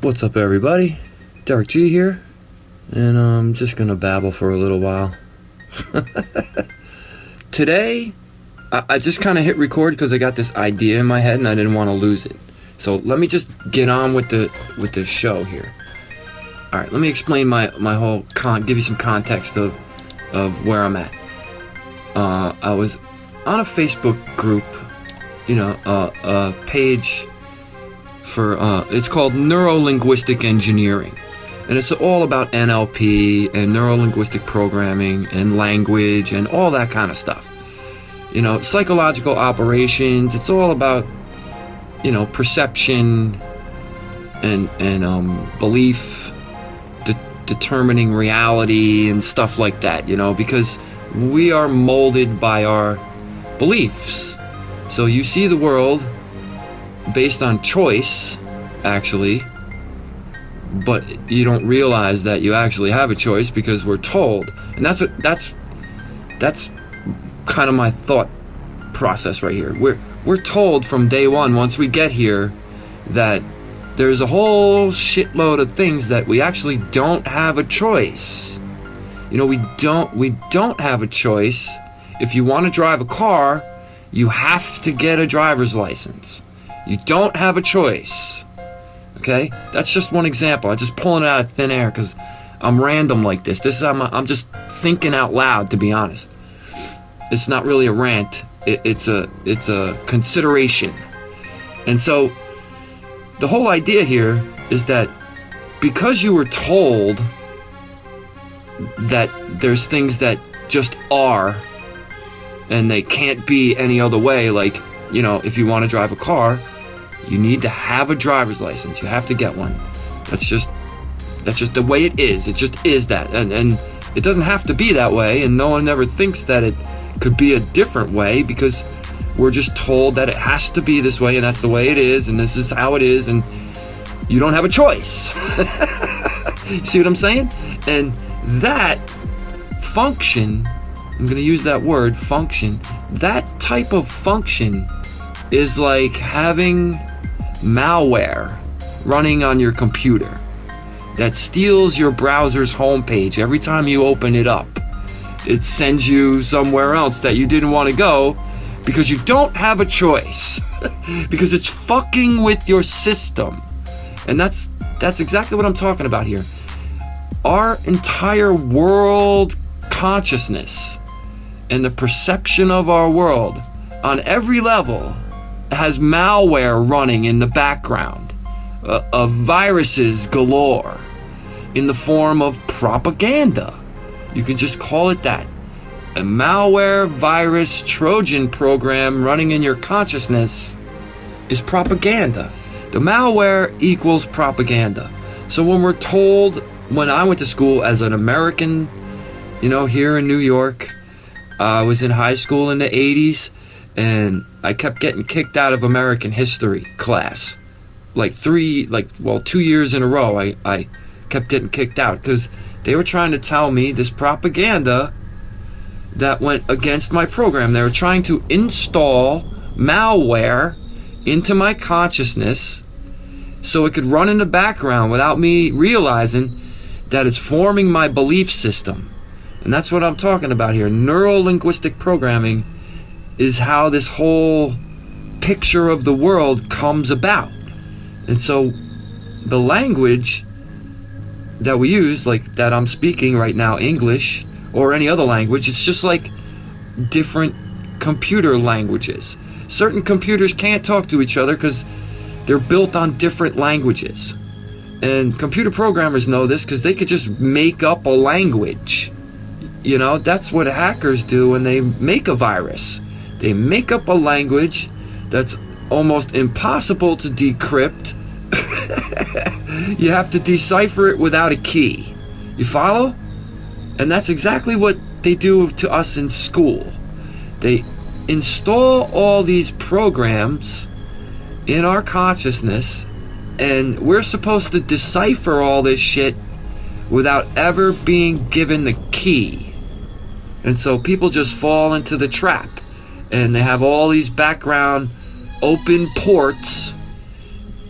What's up, everybody? Derek G here, and I'm just gonna babble for a little while. Today, I just kind of hit record because I got this idea in my head and I didn't want to lose it. So let me just get on with the show here. All right, let me explain my whole give you some context of where I'm at. I was on a Facebook group, a page for it's called Neuro-Linguistic Engineering, and it's all about NLP and neuro-linguistic programming and language and all that kind of stuff. Psychological operations. It's all about perception and belief, determining reality and stuff like that. Because we are molded by our beliefs. So you see the world based on choice, actually, but you don't realize that you actually have a choice because we're told. And that's kind of my thought process right here. We're told from day one, once we get here, that there's a whole shitload of things that we actually don't have a choice. We don't have a choice. If you want to drive a car, you have to get a driver's license. You don't have a choice. Okay? That's just one example. I'm just pulling it out of thin air because I'm random like this. I'm just thinking out loud, to be honest. It's not really a rant. It's a consideration. And so the whole idea here is that because you were told that there's things that just are and they can't be any other way, like, if you want to drive a car, you need to have a driver's license. You have to get one. That's just the way it is. It just is that. And it doesn't have to be that way, and no one ever thinks that it could be a different way because we're just told that it has to be this way, and that's the way it is, and this is how it is, and you don't have a choice. You see what I'm saying? And that function, I'm going to use that word, function, that type of function is like having malware running on your computer that steals your browser's homepage. Every time you open it up, it sends you somewhere else that you didn't want to go because you don't have a choice. Because it's fucking with your system. And that's exactly what I'm talking about here. Our entire world consciousness and the perception of our world on every level has malware running in the background, of viruses galore in the form of propaganda. You can just call it that. A malware virus Trojan program running in your consciousness is propaganda. The malware equals propaganda. So when we're told, when I went to school as an American, here in New York, I was in high school in the 80s, and I kept getting kicked out of American history class. 2 years in a row, I kept getting kicked out because they were trying to tell me this propaganda that went against my program. They were trying to install malware into my consciousness so it could run in the background without me realizing that it's forming my belief system. And that's what I'm talking about here. Neuro-linguistic programming is how this whole picture of the world comes about. And so the language that we use, like that I'm speaking right now, English, or any other language, it's just like different computer languages. Certain computers can't talk to each other because they're built on different languages. And computer programmers know this because they could just make up a language. That's what hackers do when they make a virus. They make up a language that's almost impossible to decrypt. You have to decipher it without a key. You follow? And that's exactly what they do to us in school. They install all these programs in our consciousness, and we're supposed to decipher all this shit without ever being given the key. And so people just fall into the trap, and they have all these background open ports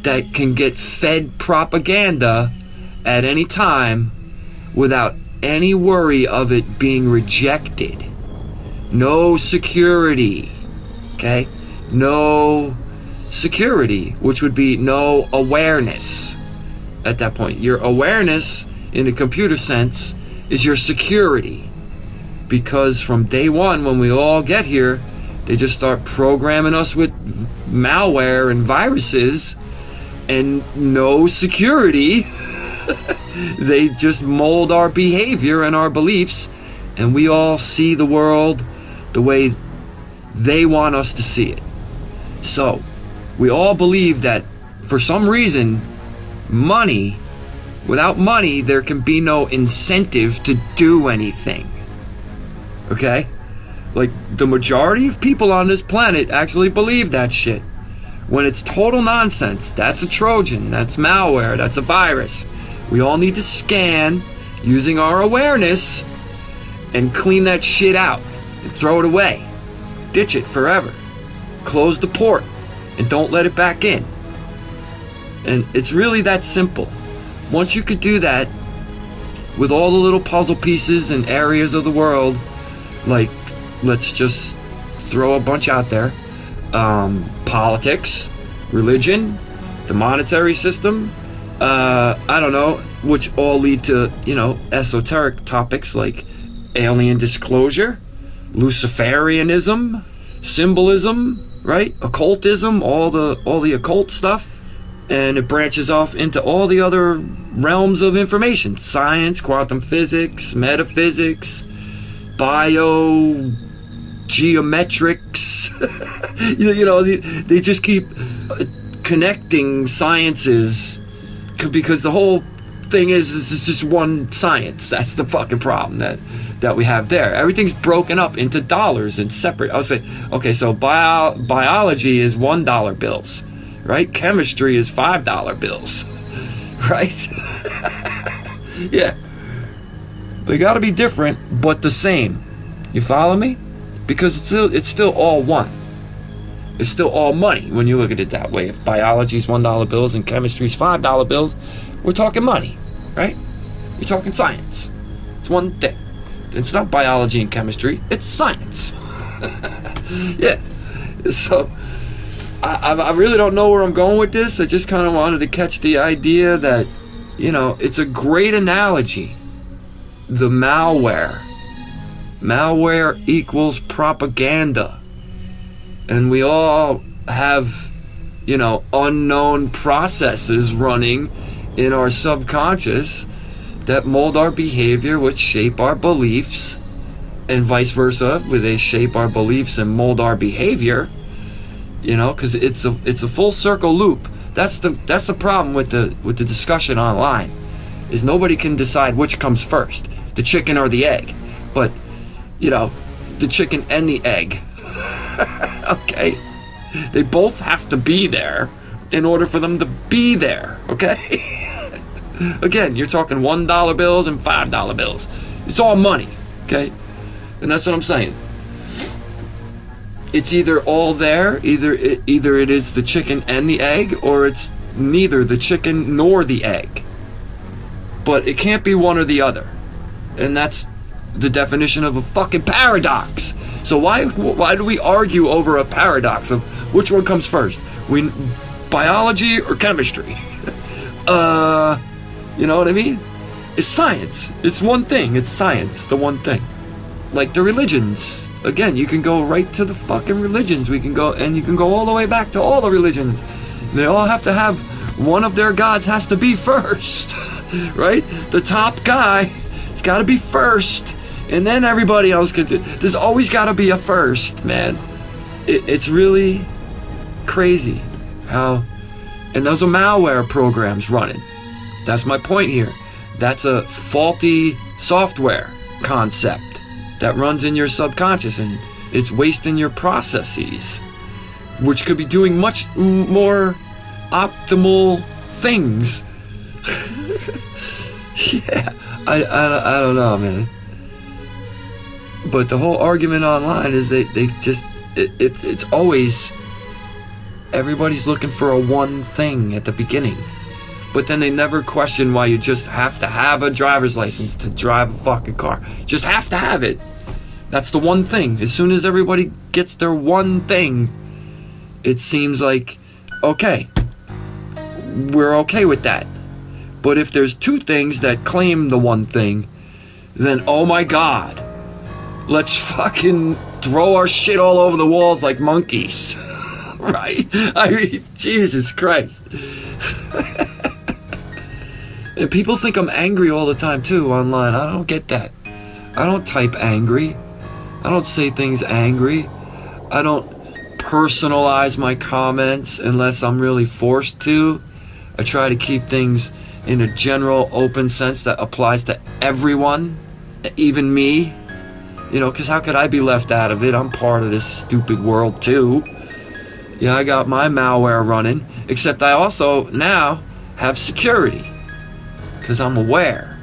that can get fed propaganda at any time without any worry of it being rejected. No security, okay? No security, which would be no awareness at that point. Your awareness, in a computer sense, is your security. Because from day one, when we all get here, they just start programming us with malware and viruses and no security. They just mold our behavior and our beliefs, and we all see the world the way they want us to see it. So, we all believe that for some reason, money, without money, there can be no incentive to do anything. Okay? Like, the majority of people on this planet actually believe that shit. When it's total nonsense. That's a Trojan, that's malware, that's a virus. We all need to scan using our awareness and clean that shit out and throw it away. Ditch it forever. Close the port and don't let it back in. And it's really that simple. Once you could do that with all the little puzzle pieces and areas of the world, like, let's just throw a bunch out there. Politics, religion, the monetary system, I don't know, which all lead to, esoteric topics like alien disclosure, Luciferianism, symbolism, right? Occultism, all the occult stuff, and it branches off into all the other realms of information: science, quantum physics, metaphysics, geometrics. They just keep connecting sciences because the whole thing is it's just one science. That's the fucking problem that we have there. Everything's broken up into dollars and separate. I'll say, okay, so biology is $1 bills, right? Chemistry is $5 bills, right? Yeah. They gotta be different, but the same. You follow me? Because it's still all one. It's still all money when you look at it that way. If biology is $1 bills and chemistry is $5 bills, we're talking money, right? You're talking science. It's one thing. It's not biology and chemistry, it's science. Yeah. So, I really don't know where I'm going with this. I just kind of wanted to catch the idea that, it's a great analogy. The malware. Malware equals propaganda. And we all have, unknown processes running in our subconscious that mold our behavior, which shape our beliefs, and vice versa, where they shape our beliefs and mold our behavior. Because it's a full circle loop. That's the problem with the discussion online, is nobody can decide which comes first, the chicken or the egg. But the chicken and the egg. Okay? They both have to be there in order for them to be there, okay? Again, you're talking $1 bills and $5 bills. It's all money, okay? And that's what I'm saying. It's either all there, either it is the chicken and the egg, or it's neither the chicken nor the egg. But it can't be one or the other. And that's the definition of a fucking paradox. So why do we argue over a paradox of which one comes first? Biology or chemistry? You know what I mean? It's science. It's one thing. It's science, the one thing. Like the religions. Again, you can go right to the fucking religions. You can go all the way back to all the religions. They all have to have one of their gods has to be first. Right? The top guy, it's got to be first. And then everybody else can do. There's always got to be a first, man. It's really crazy how. And those are malware programs running. That's my point here. That's a faulty software concept that runs in your subconscious, and it's wasting your processes, which could be doing much more optimal things. Yeah, I don't know, man. But the whole argument online is it's always everybody's looking for a one thing at the beginning. But then they never question why you just have to have a driver's license to drive a fucking car. Just have to have it. That's the one thing. As soon as everybody gets their one thing, it seems like, okay, we're okay with that. But if there's two things that claim the one thing, then oh my God, let's fucking throw our shit all over the walls like monkeys. Right? I mean, Jesus Christ. And people think I'm angry all the time too online. I don't get that. I don't type angry. I don't say things angry. I don't personalize my comments unless I'm really forced to. I try to keep things in a general open sense that applies to everyone, even me. You know, because how could I be left out of it? I'm part of this stupid world too. Yeah, I got my malware running, except I also now have security because I'm aware.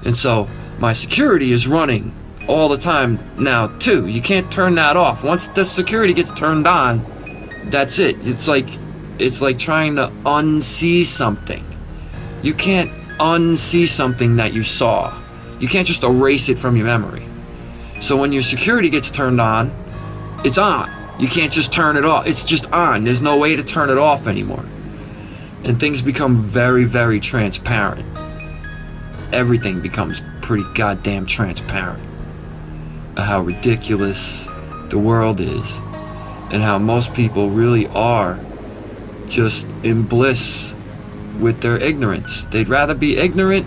And so my security is running all the time now too. You can't turn that off. Once the security gets turned on, that's it. It's like trying to unsee something. You can't unsee something that you saw. You can't just erase it from your memory. So when your security gets turned on, it's on. You can't just turn it off. It's just on. There's no way to turn it off anymore. And things become very, very transparent. Everything becomes pretty goddamn transparent. How ridiculous the world is, and how most people really are just in bliss with their ignorance. They'd rather be ignorant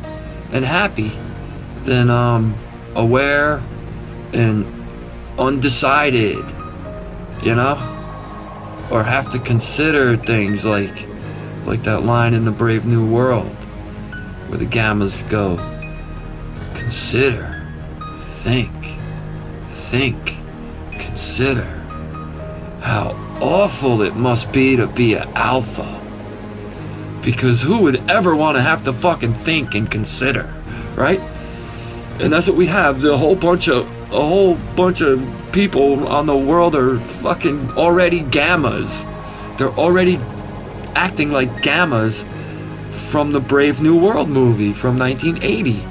and happy than aware and undecided, you know? Or have to consider things like that line in The Brave New World where the gammas go, consider, think, consider how awful it must be to be an alpha. Because who would ever want to have to fucking think and consider, right? And that's what we have. A whole bunch of people on the world are fucking already gammas. They're already acting like gammas from the Brave New World movie from 1980.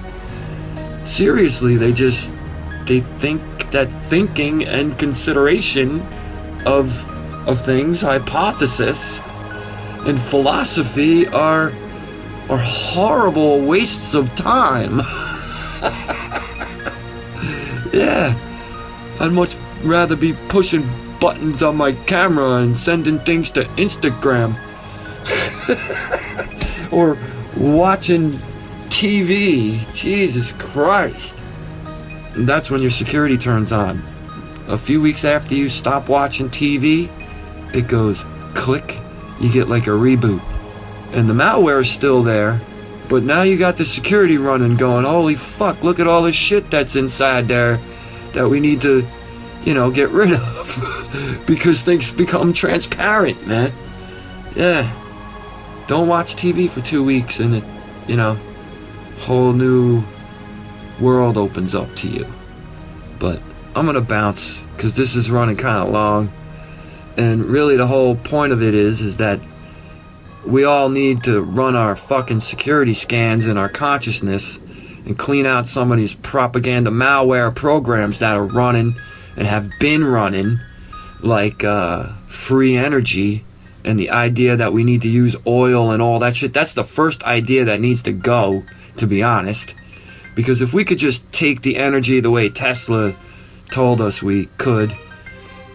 Seriously, they think that thinking and consideration of things, hypothesis, and philosophy are horrible wastes of time. Yeah, I'd much rather be pushing buttons on my camera and sending things to Instagram or watching TV. Jesus Christ. And that's when your security turns on. A few weeks after you stop watching TV, it goes click, you get like a reboot. And the malware is still there, but now you got the security running going, holy fuck, look at all this shit that's inside there that we need to, get rid of. Because things become transparent, man. Yeah. Don't watch TV for 2 weeks and it, whole new world opens up to you. But I'm gonna bounce because this is running kind of long, and really the whole point of it is that we all need to run our fucking security scans in our consciousness and clean out some of these propaganda malware programs that are running and have been running, like free energy and the idea that we need to use oil and all that shit. That's the first idea that needs to go, to be honest. Because if we could just take the energy the way Tesla told us we could,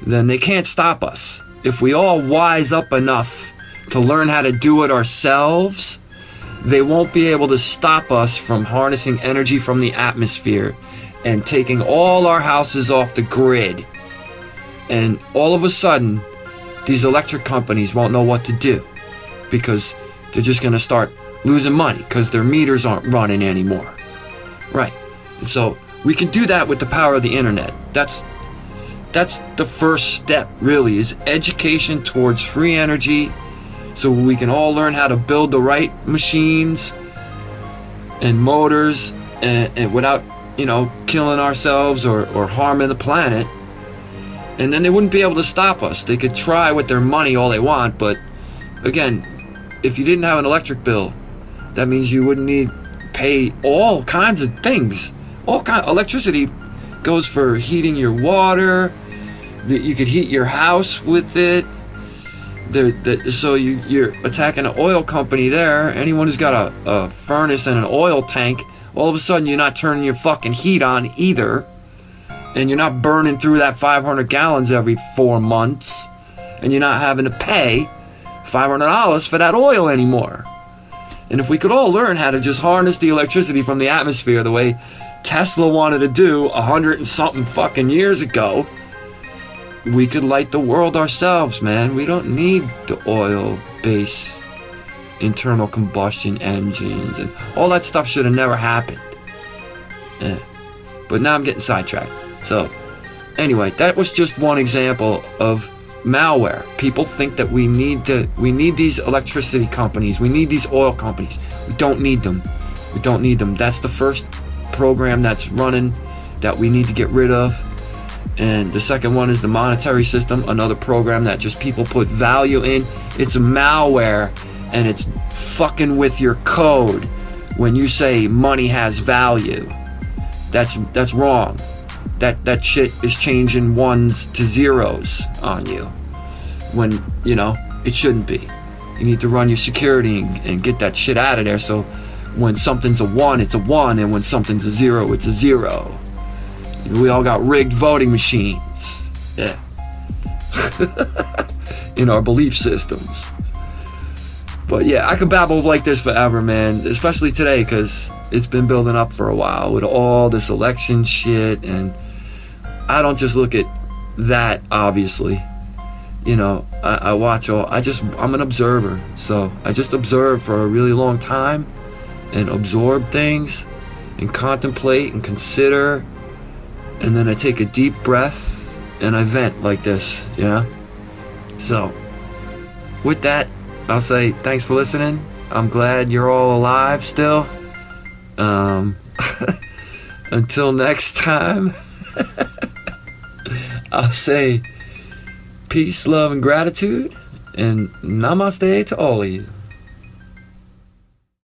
then they can't stop us. If we all wise up enough to learn how to do it ourselves, they won't be able to stop us from harnessing energy from the atmosphere and taking all our houses off the grid. And all of a sudden, these electric companies won't know what to do because they're just going to start losing money because their meters aren't running anymore. Right. And so we can do that with the power of the internet. That's the first step, really, is education towards free energy, so we can all learn how to build the right machines and motors and without, killing ourselves or harming the planet. And then they wouldn't be able to stop us. They could try with their money all they want, but again, if you didn't have an electric bill, that means you wouldn't need pay all kinds of things. Electricity goes for heating your water. You could heat your house with it. So you're attacking an oil company there. Anyone who's got a furnace and an oil tank, all of a sudden you're not turning your fucking heat on either. And you're not burning through that 500 gallons every 4 months. And you're not having to pay $500 for that oil anymore. And if we could all learn how to just harness the electricity from the atmosphere the way Tesla wanted to do 100 and something fucking years ago, we could light the world ourselves, man. We don't need the oil-based internal combustion engines, and all that stuff should have never happened. Yeah. But now I'm getting sidetracked. So, anyway, that was just one example of malware. People think that we need these electricity companies, we need these oil companies. We don't need them. We don't need them. That's the first program that's running that we need to get rid of. And the second one is the monetary system, another program that just people put value in. It's a malware, and it's fucking with your code when you say money has value. That's wrong. That shit is changing ones to zeros on you when, it shouldn't be. You need to run your security and get that shit out of there, so when something's a 1, it's a 1, and when something's a 0, it's a 0. We all got rigged voting machines. Yeah. In our belief systems. But yeah, I could babble like this forever, man. Especially today, because it's been building up for a while with all this election shit. And I don't just look at that, obviously. I watch I'm an observer. So I just observe for a really long time and absorb things and contemplate and consider. And then I take a deep breath and I vent like this, yeah? So, with that, I'll say thanks for listening. I'm glad you're all alive still. Until next time, I'll say peace, love, and gratitude, and namaste to all of you.